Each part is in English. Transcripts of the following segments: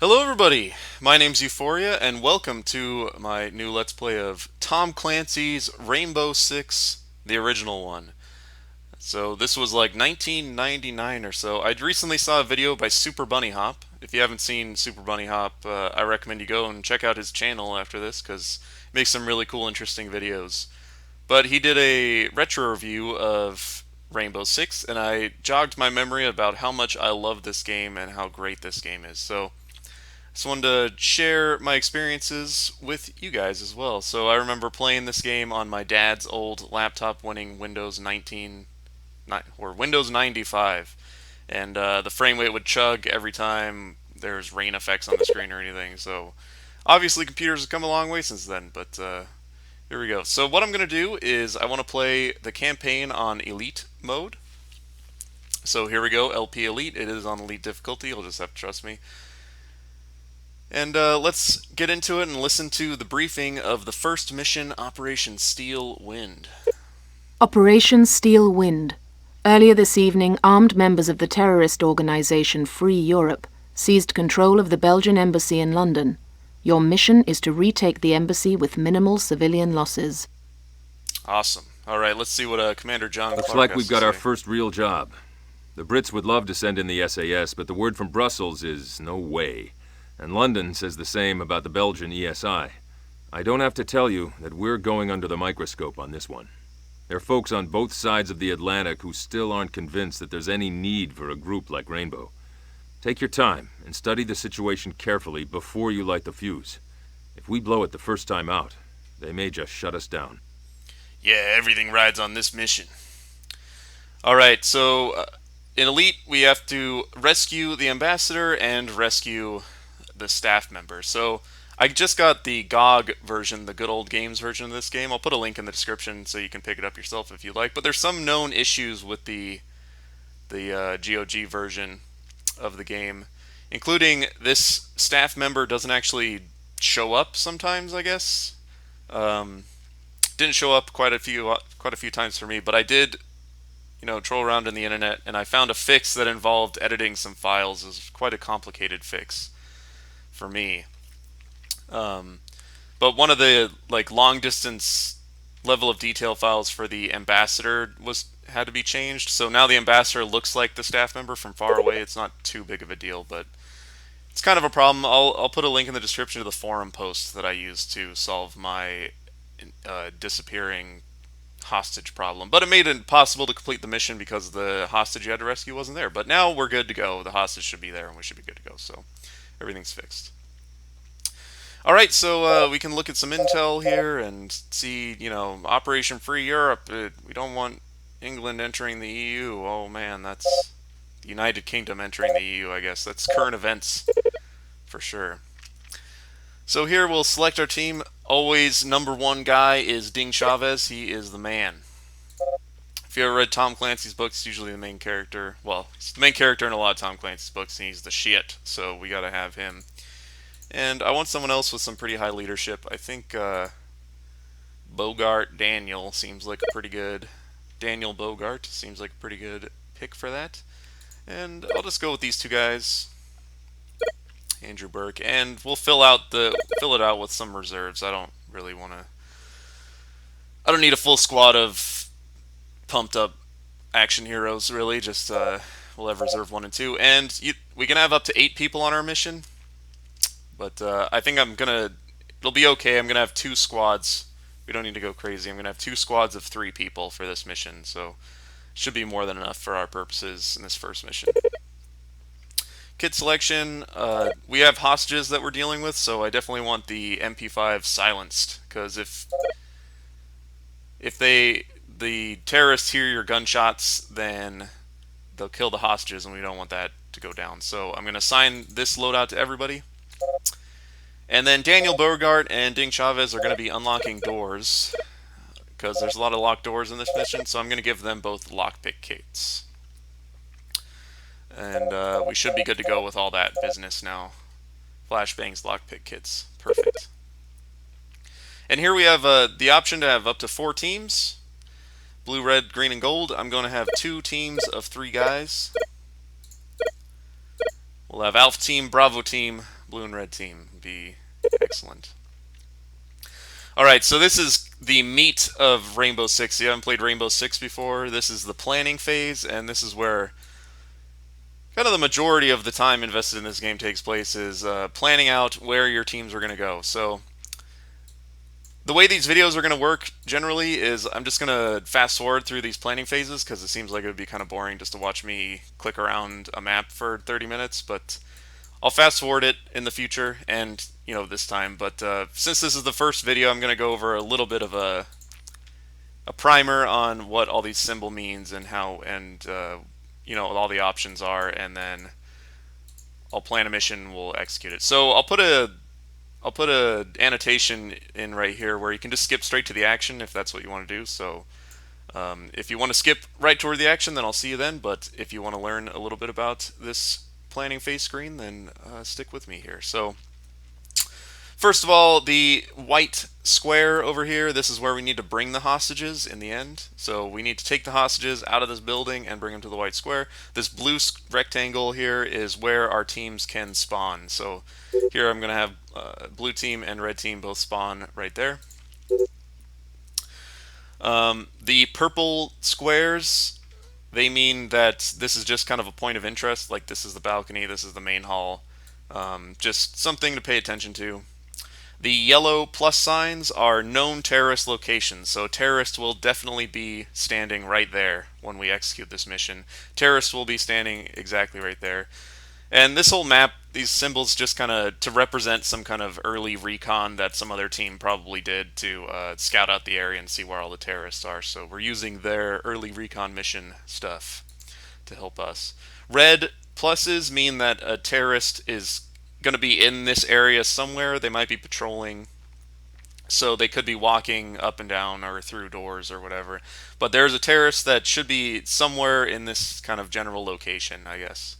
Hello everybody, my name's Euphorya and welcome to my new Let's Play of Tom Clancy's Rainbow Six, the original one. So this was like 1999 or so. I recently saw a video by Super Bunny Hop. If you haven't seen Super Bunny Hop, I recommend you go and check out his channel after this because he makes some really cool, interesting videos. But he did a retro review of Rainbow Six and I jogged my memory about how much I love this game and how great this game is. So just wanted to share my experiences with you guys as well. So I remember playing this game on my dad's old laptop, winning Windows 19 or Windows 95, and the frame rate would chug every time there's rain effects on the screen or anything. So obviously computers have come a long way since then, but here we go. So what I'm going to do is I want to play the campaign on Elite mode. So here we go, LP Elite. It is on Elite difficulty. You'll just have to trust me. And let's get into it and listen to the briefing of the first mission, Operation Steel Wind. Operation Steel Wind. Earlier this evening, armed members of the terrorist organization Free Europe seized control of the Belgian embassy in London. Your mission is to retake the embassy with minimal civilian losses. Awesome. All right, let's see what Commander John Looks Clark like has we've to got our say. first real job. The Brits would love to send in the SAS, but the word from Brussels is no way. And London says the same about the Belgian ESI. I don't have to tell you that we're going under the microscope on this one. There are folks on both sides of the Atlantic who still aren't convinced that there's any need for a group like Rainbow. Take your time and study the situation carefully before you light the fuse. If we blow it the first time out, they may just shut us down. Yeah, everything rides on this mission. All right, so in Elite, we have to rescue the ambassador and rescue the staff member. So I just got the GOG version, the good old games version of this game. I'll put a link in the description so you can pick it up yourself if you like. But there's some known issues with the GOG version of the game, including this staff member doesn't actually show up sometimes. I guess didn't show up quite a few times for me, but I did troll around in the internet and I found a fix that involved editing some files. It was quite a complicated fix for me. But one of the long distance level of detail files for the ambassador had to be changed. So now the ambassador looks like the staff member from far away. It's not too big of a deal, but it's kind of a problem. I'll put a link in the description to the forum post that I used to solve my disappearing hostage problem. But it made it possible to complete the mission because the hostage you had to rescue wasn't there. But now we're good to go. The hostage should be there and we should be good to go. So everything's fixed. Alright, so we can look at some intel here and see, Operation Free Europe. We don't want England entering the EU. Oh man, that's the United Kingdom entering the EU, I guess. That's current events, for sure. So here we'll select our team. Always number one guy is Ding Chavez. He is the man. If you ever read Tom Clancy's books, he's usually the main character. Well, he's the main character in a lot of Tom Clancy's books, and he's the shit, so we gotta have him. And I want someone else with some pretty high leadership. I think Bogart Daniel seems like a pretty good... Daniel Bogart seems like a pretty good pick for that. And I'll just go with these two guys. Andrew Burke. And we'll fill it out with some reserves. I don't really want to... I don't need a full squad of pumped up action heroes, really. Just we'll have reserve 1 and 2. And we can have up to 8 people on our mission. But I think it'll be okay. I'm going to have 2 squads. We don't need to go crazy. I'm going to have 2 squads of 3 people for this mission. So should be more than enough for our purposes in this first mission. Kit selection. We have hostages that we're dealing with, so I definitely want the MP5 silenced. Because if the terrorists hear your gunshots, then they'll kill the hostages, and we don't want that to go down. So I'm going to assign this loadout to everybody. And then Daniel Bogart and Ding Chavez are going to be unlocking doors, because there's a lot of locked doors in this mission, so I'm going to give them both lockpick kits. And we should be good to go with all that business now. Flashbangs, lockpick kits. Perfect. And here we have the option to have up to 4 teams. Blue, red, green, and gold. I'm going to have 2 teams of 3 guys. We'll have Alpha Team, Bravo Team, blue and red team would be excellent. Alright, so this is the meat of Rainbow Six. If you haven't played Rainbow Six before, this is the planning phase, and this is where kind of the majority of the time invested in this game takes place, is planning out where your teams are going to go. So the way these videos are going to work generally is I'm just going to fast forward through these planning phases because it seems like it would be kind of boring just to watch me click around a map for 30 minutes, but I'll fast forward it in the future and, this time. But since this is the first video, I'm going to go over a little bit of a primer on what all these symbol means and how, and all the options are, and then I'll plan a mission, we'll execute it. So I'll put a annotation in right here where you can just skip straight to the action if that's what you want to do. So if you want to skip right toward the action, then I'll see you then. But if you want to learn a little bit about this planning phase screen, then stick with me here. So first of all, the white square over here, this is where we need to bring the hostages in the end. So we need to take the hostages out of this building and bring them to the white square. This blue rectangle here is where our teams can spawn. So here I'm going to have blue team and red team both spawn right there. The purple squares, they mean that this is just kind of a point of interest, like this is the balcony, this is the main hall, just something to pay attention to. The yellow plus signs are known terrorist locations, so terrorists will definitely be standing right there when we execute this mission. Terrorists will be standing exactly right there. And this whole map, these symbols just kind of to represent some kind of early recon that some other team probably did to scout out the area and see where all the terrorists are. So we're using their early recon mission stuff to help us. Red pluses mean that a terrorist is going to be in this area somewhere. They might be patrolling, so they could be walking up and down or through doors or whatever. But there's a terrorist that should be somewhere in this kind of general location, I guess.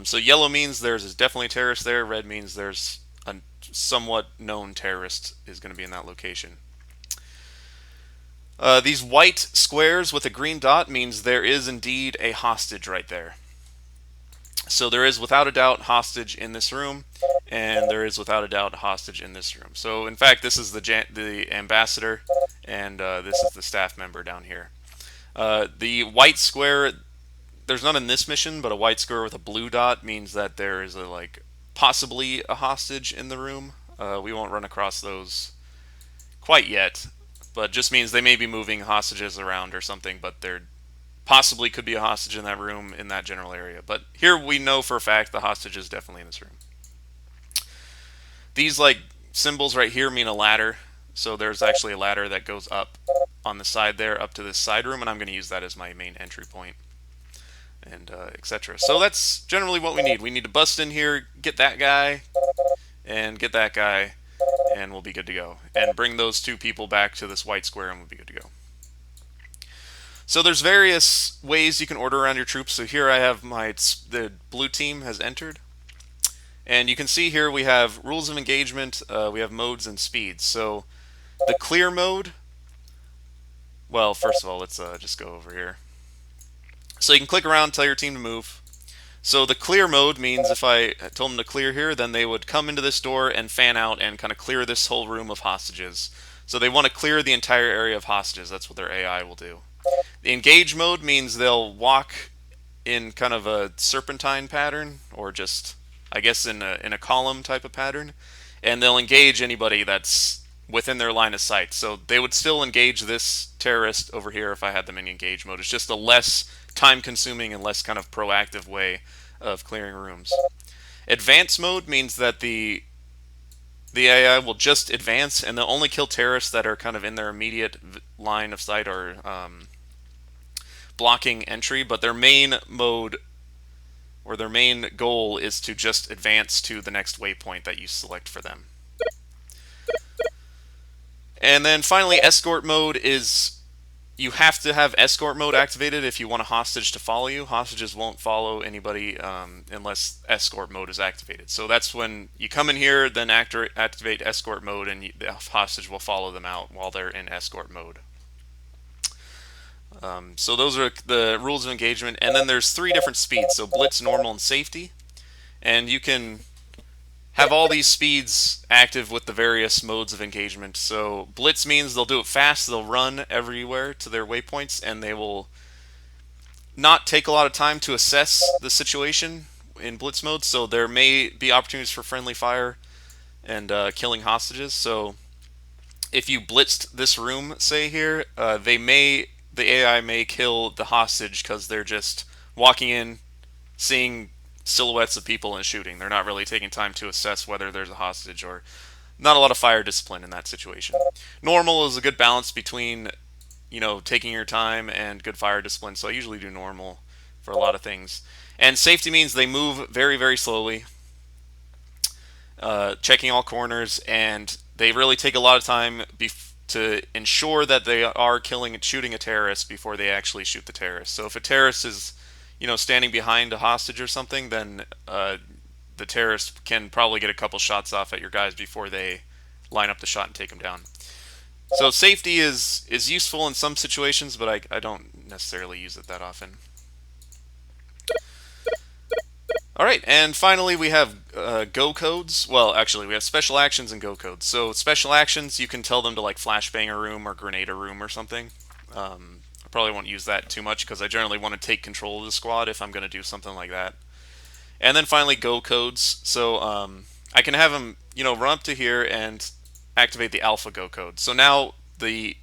So yellow means there's definitely a terrorist there. Red means there's a somewhat known terrorist is going to be in that location. These white squares with a green dot means there is indeed a hostage right there. So there is without a doubt hostage in this room, and there is without a doubt hostage in this room. So in fact, this is the ambassador, and this is the staff member down here. The white square, there's none in this mission, but a white square with a blue dot means that there is possibly a hostage in the room. We won't run across those quite yet, but just means they may be moving hostages around or something, but there possibly could be a hostage in that room in that general area. But here we know for a fact the hostage is definitely in this room. These symbols right here mean a ladder. So there's actually a ladder that goes up on the side there up to this side room, and I'm going to use that as my main entry point, and etc. So that's generally what we need. We need to bust in here, get that guy, and get that guy, and we'll be good to go. And bring those two people back to this white square, and we'll be good to go. So there's various ways you can order around your troops. So here I have the blue team has entered. And you can see here we have rules of engagement, we have modes and speeds. So the clear mode, well, first of all, let's just go over here. So you can click around, tell your team to move. So the clear mode means if I told them to clear here, then they would come into this door and fan out and kind of clear this whole room of hostages. So they want to clear the entire area of hostages. That's what their AI will do. The engage mode means they'll walk in kind of a serpentine pattern, or just, I guess, in a column type of pattern, and they'll engage anybody that's within their line of sight. So they would still engage this terrorist over here if I had them in engage mode. It's just a less time-consuming and less kind of proactive way of clearing rooms. Advance mode means that the AI will just advance, and they'll only kill terrorists that are kind of in their immediate line of sight or blocking entry, but their main mode or their main goal is to just advance to the next waypoint that you select for them. And then finally, escort mode is, you have to have escort mode activated if you want a hostage to follow you. Hostages won't follow anybody unless escort mode is activated. So that's when you come in here, then activate escort mode, and the hostage will follow them out while they're in escort mode. So those are the rules of engagement. And then there's 3 different speeds. So blitz, normal, and safety. And you can have all these speeds active with the various modes of engagement. So blitz means they'll do it fast, they'll run everywhere to their waypoints, and they will not take a lot of time to assess the situation in blitz mode. So there may be opportunities for friendly fire and killing hostages. So if you blitzed this room, say here, the AI may kill the hostage because they're just walking in, seeing silhouettes of people and shooting. They're not really taking time to assess whether there's a hostage, or not a lot of fire discipline in that situation. Normal is a good balance between, taking your time and good fire discipline. So I usually do normal for a lot of things. And safety means they move very, very slowly, checking all corners, and they really take a lot of time to ensure that they are killing and shooting a terrorist before they actually shoot the terrorist. So if a terrorist is, standing behind a hostage or something, then the terrorist can probably get a couple shots off at your guys before they line up the shot and take them down. So safety is useful in some situations, but I don't necessarily use it that often. All right, and finally we have go codes. Well, actually, we have special actions and go codes. So special actions, you can tell them to like flashbang a room or grenade a room or something. I probably won't use that too much because I generally want to take control of the squad if I'm going to do something like that. And then finally, go codes. So I can have them, run up to here and activate the alpha go code. So now the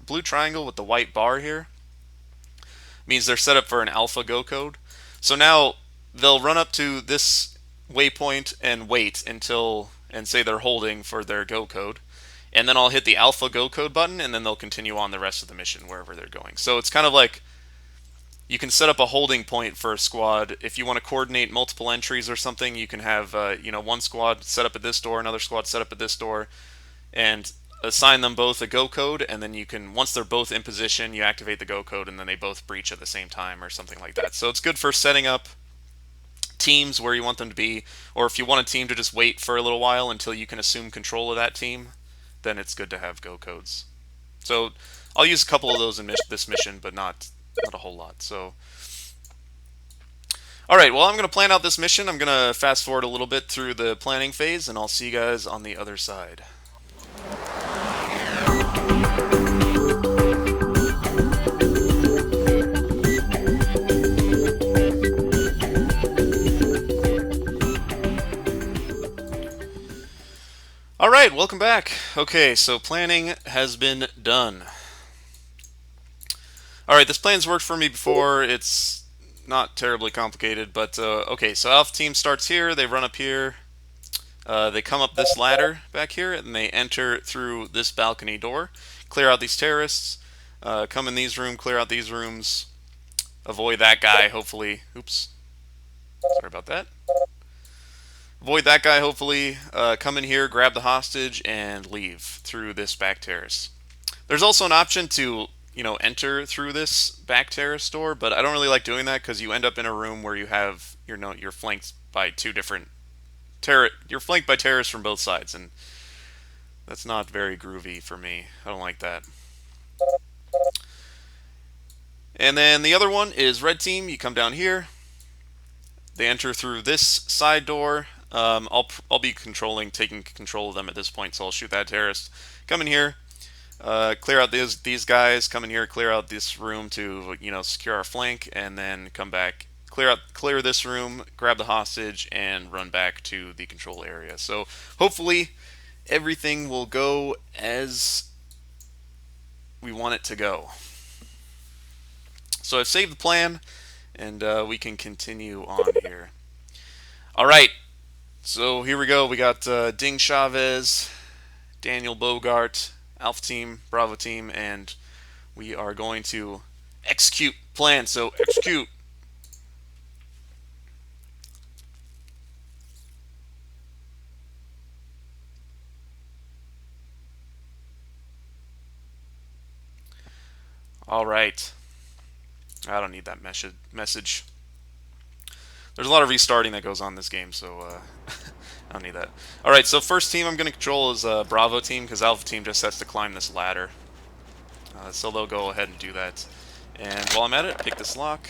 blue triangle with the white bar here means they're set up for an alpha go code. So now they'll run up to this waypoint and wait until, and say they're holding for their go code. And then I'll hit the alpha go code button, and then they'll continue on the rest of the mission wherever they're going. So it's kind of like you can set up a holding point for a squad. If you want to coordinate multiple entries or something, you can have one squad set up at this door, another squad set up at this door, and assign them both a go code, and then you can, once they're both in position, you activate the go code, and then they both breach at the same time or something like that. So it's good for setting up teams where you want them to be, or if you want a team to just wait for a little while until you can assume control of that team, then it's good to have go codes. So I'll use a couple of those in this mission, but not a whole lot. So alright, well, I'm going to plan out this mission. I'm going to fast forward a little bit through the planning phase, and I'll see you guys on the other side. Alright, welcome back. Okay, so planning has been done. Alright, this plan's worked for me before. It's not terribly complicated, but okay, so Alpha Team starts here, they run up here, they come up this ladder back here, and they enter through this balcony door, clear out these terrorists, come in these rooms, clear out these rooms, avoid that guy, hopefully. Oops. Sorry about that. Avoid that guy, hopefully. Come in here, grab the hostage, and leave through this back terrace. There's also an option to, enter through this back terrace door, but I don't really like doing that because you end up in a room where you have, you're flanked by two different you're flanked by terrorists from both sides, and that's not very groovy for me. I don't like that. And then the other one is red team. You come down here. They enter through this side door. I'll be taking control of them at this point, so I'll shoot that terrorist. Come in here, clear out these guys. Come in here, clear out this room to secure our flank, and then come back, clear this room, grab the hostage, and run back to the control area. So hopefully everything will go as we want it to go. So I've saved the plan, and we can continue on here. All right. So here we go. We got Ding Chavez, Daniel Bogart, Alpha Team, Bravo Team, and we are going to execute plan. So execute. All right. I don't need that message. There's a lot of restarting that goes on in this game, so I don't need that. Alright, so first team I'm going to control is Bravo Team, because Alpha Team just has to climb this ladder. So they'll go ahead and do that. And while I'm at it, pick this lock.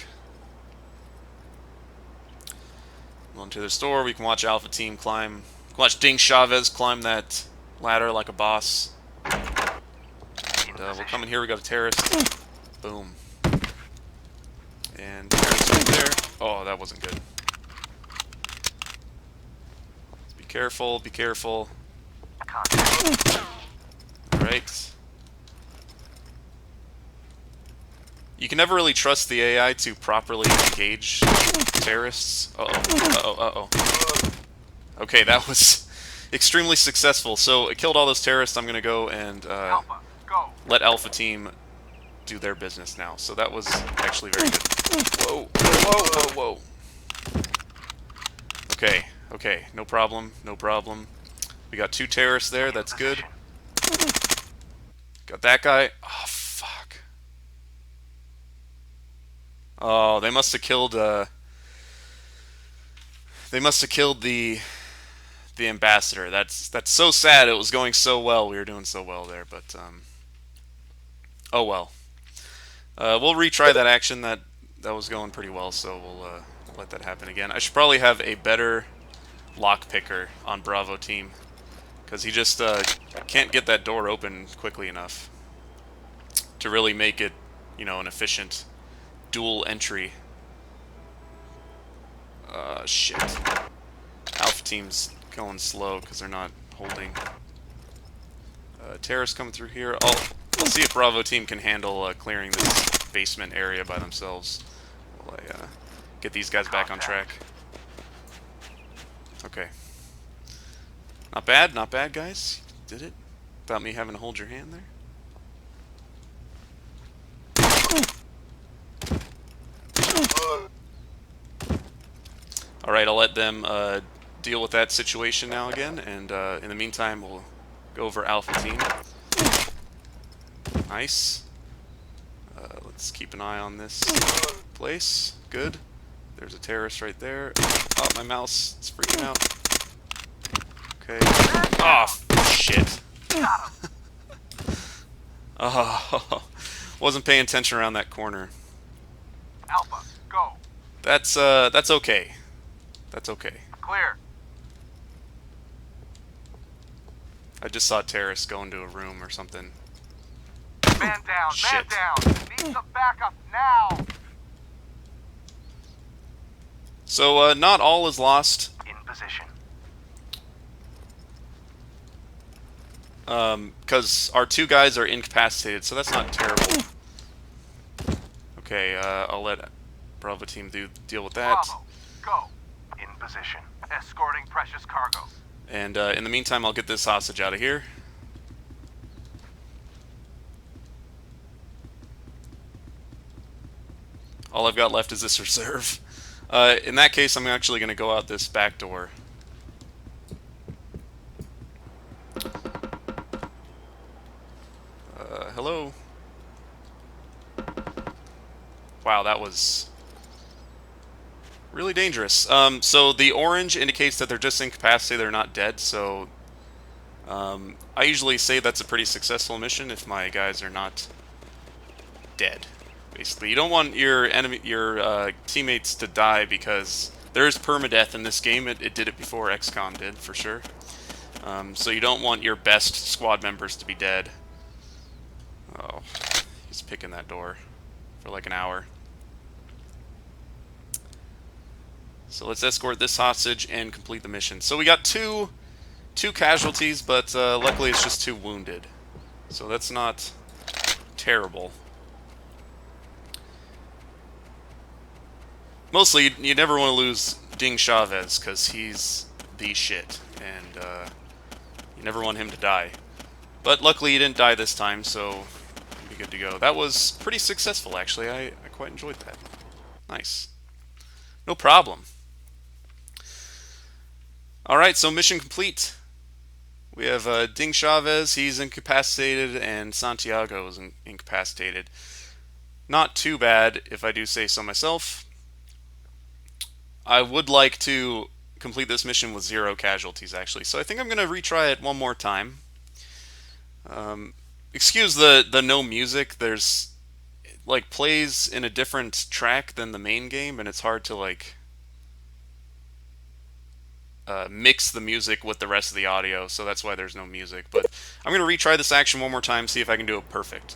Go into this door, we can watch Alpha Team climb Watch Ding Chavez climb that ladder like a boss. And we'll come in here. We got a terrorist. Boom. And terrorist right there. Oh, that wasn't good. Be careful. Be careful. All right. You can never really trust the AI to properly engage terrorists. Okay, that was extremely successful. So it killed all those terrorists. I'm gonna go and let Alpha Team do their business now. So that was actually very good. Whoa, whoa, whoa, whoa. Okay, okay, no problem, no problem. We got 2 terrorists there. That's good. Got that guy. Oh, fuck. Oh, they must have killed. They must have killed the ambassador. That's so sad. It was going so well. We were doing so well there, but oh well. We'll retry that action. That was going pretty well, so we'll let that happen again. I should probably have a better lockpicker on Bravo team, because he just can't get that door open quickly enough to really make it, you know, an efficient dual entry. Shit. Alpha team's going slow because they're not holding. Terrorists coming through here. I'll see if Bravo team can handle clearing this basement area by themselves while I get these guys back on track. Okay. Not bad, guys. Did it? Without me having to hold your hand there. Alright, I'll let them deal with that situation now again, and in the meantime, we'll go over Alpha Team. Nice. Let's keep an eye on this place. Good. There's a terrorist right there. Oh, my mouse is freaking out. Okay. Oh, shit. Oh, wasn't paying attention around that corner. Alpha, go. That's okay. That's okay. Clear. I just saw terrorists go into a room or something. Man down, Shit. man down. Need some backup now. So, not all is lost. In position. Because our 2 guys are incapacitated, so that's not terrible. Okay, I'll let Bravo team deal with that. Bravo, go. In position. Escorting precious cargo. And in the meantime, I'll get this hostage out of here. All I've got left is this reserve. In that case, I'm actually going to go out this back door. Hello? Wow, that was really dangerous. So the orange indicates that they're just incapacitated, they're not dead, so I usually say that's a pretty successful mission if my guys are not dead. Basically, you don't want your teammates to die, because there is permadeath in this game. It did it before XCOM did, for sure. So you don't want your best squad members to be dead. Oh, he's picking that door for like an hour. So let's escort this hostage and complete the mission. So we got two casualties, but luckily it's just 2 wounded. So that's not terrible. Mostly, you never want to lose Ding Chavez, because he's the shit, and you never want him to die. But luckily, he didn't die this time, so we'll be good to go. That was pretty successful, actually. I quite enjoyed that. Nice. No problem. Alright, so mission complete. We have Ding Chavez, he's incapacitated, and Santiago is incapacitated. Not too bad, if I do say so myself. I would like to complete this mission with 0 casualties, actually. So I think I'm going to retry it one more time. Excuse the no music. There's, like, plays in a different track than the main game, and it's hard to, like, mix the music with the rest of the audio, so that's why there's no music. But I'm going to retry this action one more time, see if I can do it perfect.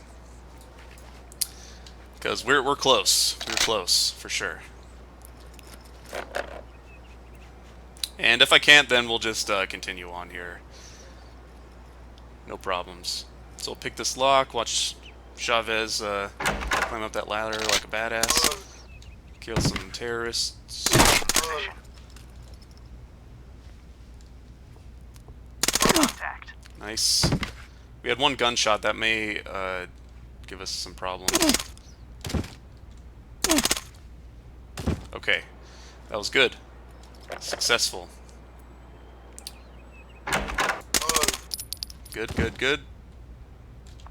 Because we're close. We're close, for sure. And if I can't, then we'll just continue on here. No problems. So I'll pick this lock, watch Chavez climb up that ladder like a badass. Kill some terrorists. Contact. Nice. We had one gunshot, that may give us some problems. Okay, that was good. Successful. Good, good, good.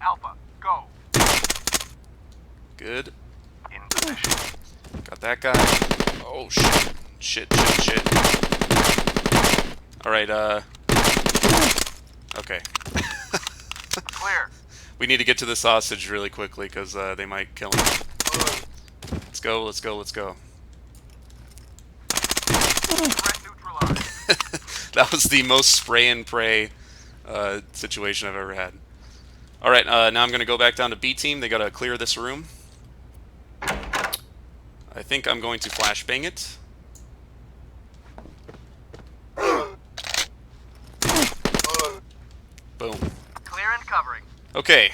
Alpha, go. Good. In position. Got that guy. Oh, shit. Shit, shit, shit. Alright, okay. Clear. We need to get to this hostage really quickly, because they might kill him. Let's go, let's go, let's go. Threat neutralized. That was the most spray and pray situation I've ever had. Alright, now I'm going to go back down to B team. They got to clear this room. I think I'm going to flashbang it. Boom. Clear and covering. Okay,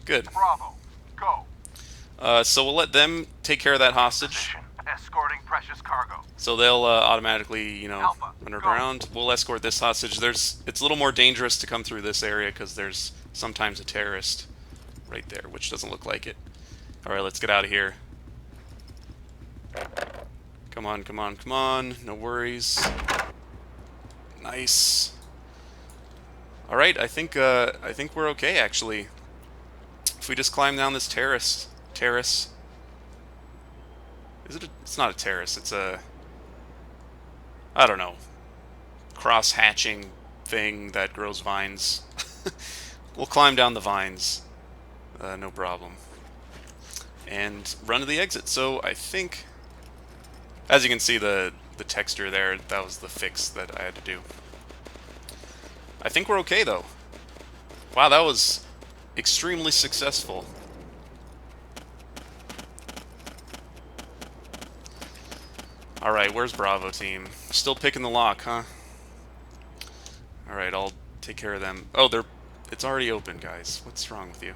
good. Bravo, go. So we'll let them take care of that hostage. Position. Escorting precious cargo. So they'll automatically, you know, Alpha, underground. We'll escort this hostage. It's a little more dangerous to come through this area because there's sometimes a terrorist right there, which doesn't look like it. All right, let's get out of here. Come on, come on, come on. No worries. Nice. All right, I think we're okay actually. If we just climb down this terrace. Is it? It's not a terrace. It's a, I don't know, cross-hatching thing that grows vines. We'll climb down the vines, no problem, and run to the exit. So I think, as you can see, the texture there, that was the fix that I had to do. I think we're okay though. Wow, that was extremely successful. Alright, where's Bravo team? Still picking the lock, huh? Alright, I'll take care of them. Oh, it's already open, guys. What's wrong with you?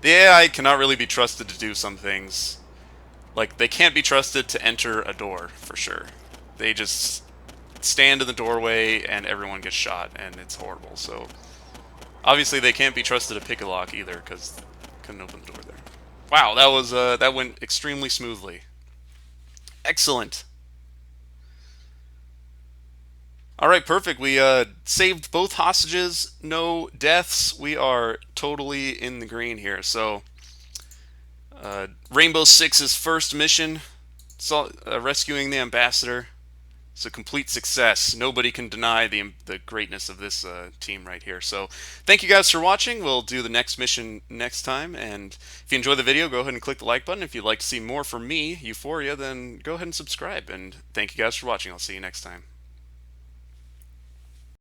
The AI cannot really be trusted to do some things. Like, they can't be trusted to enter a door, for sure. They just stand in the doorway and everyone gets shot, and it's horrible. So, obviously they can't be trusted to pick a lock either, because couldn't open the door there. Wow, that went extremely smoothly. Excellent. Alright, perfect. We saved both hostages, no deaths. We are totally in the green here. So, Rainbow Six's first mission, rescuing the ambassador. It's a complete success. Nobody can deny the greatness of this team right here. So, thank you guys for watching. We'll do the next mission next time. And if you enjoyed the video, go ahead and click the like button. If you'd like to see more from me, Euphorya, then go ahead and subscribe. And thank you guys for watching. I'll see you next time.